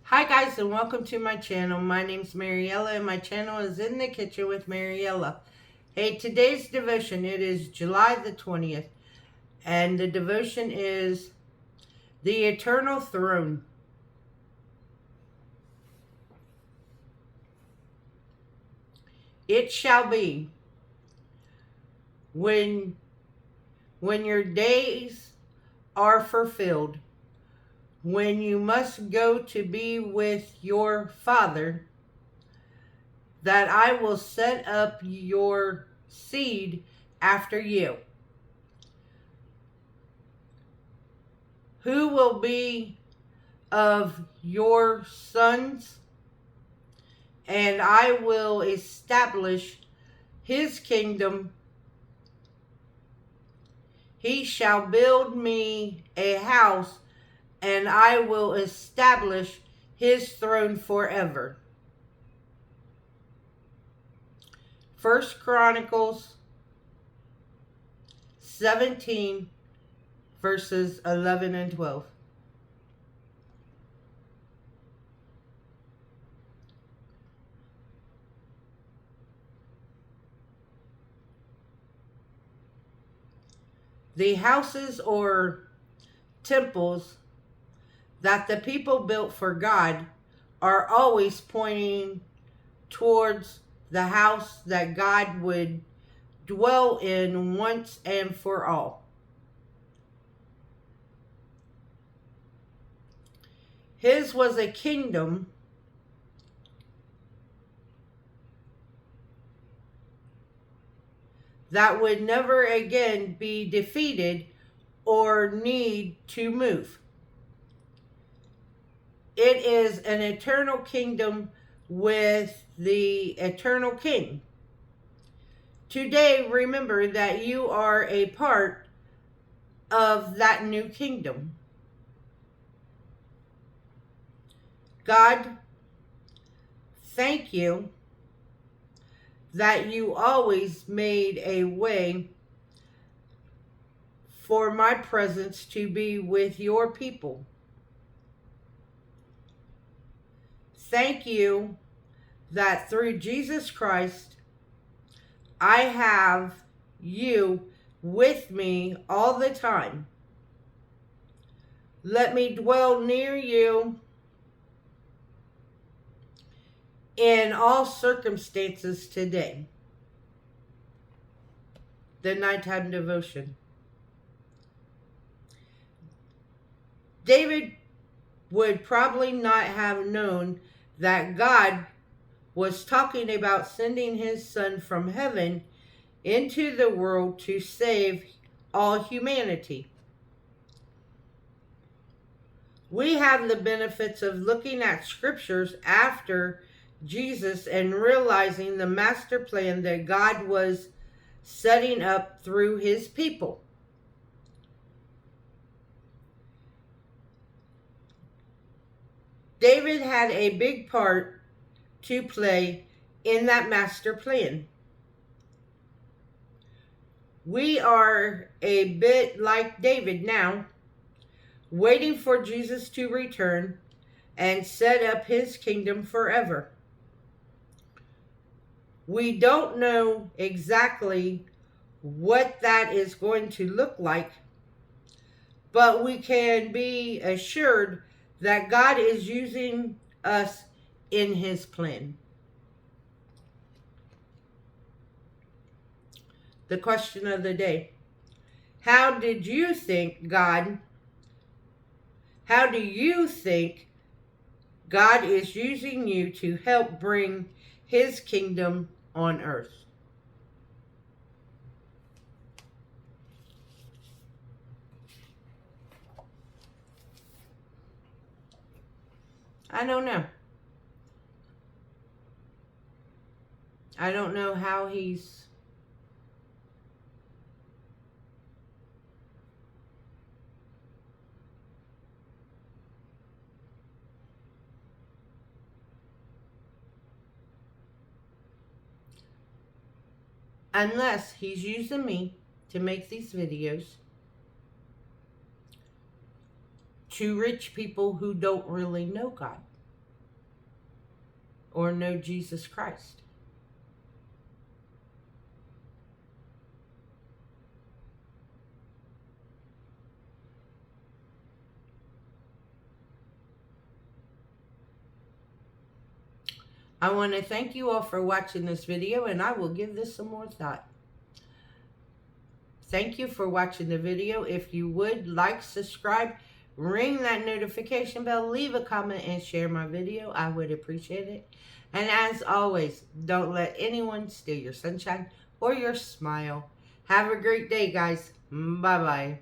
Hi guys, and welcome to my channel. My name's Mariella and my channel is In the Kitchen with Mariella. Hey, today's devotion, it is July the 20th, and the devotion is The Eternal Throne. It shall be when your days are fulfilled, when you must go to be with your Father, that I will set up your seed after you, who will be of your sons, and I will establish his kingdom. He shall build me a house, and I will establish his throne forever. First Chronicles 17, verses 11 and 12. The houses or temples that the people built for God are always pointing towards the house that God would dwell in once and for all. His was a kingdom that would never again be defeated or need to move. It is an eternal kingdom with the eternal king. Today, remember that you are a part of that new kingdom. God, thank you that you always made a way for my presence to be with your people. Thank you that through Jesus Christ, I have you with me all the time. Let me dwell near you in all circumstances today. The nighttime devotion. David would probably not have known that God was talking about sending his son from heaven into the world to save all humanity. We have the benefits of looking at scriptures after Jesus and realizing the master plan that God was setting up through his people. David had a big part to play in that master plan. We are a bit like David now, waiting for Jesus to return and set up his kingdom forever. We don't know exactly what that is going to look like, but we can be assured that God is using us in his plan. The question of the day: How do you think God is using you to help bring his kingdom on earth? I don't know. I don't know how he's unless he's using me to make these videos to reach people who don't really know God. or know Jesus Christ. I want to thank you all for watching this video, and I will give this some more thought. Thank you for watching the video. If you would, like, subscribe, ring that notification bell, leave a comment, and share my video. I would appreciate it. And as always, don't let anyone steal your sunshine or your smile. Have a great day, guys. Bye-bye.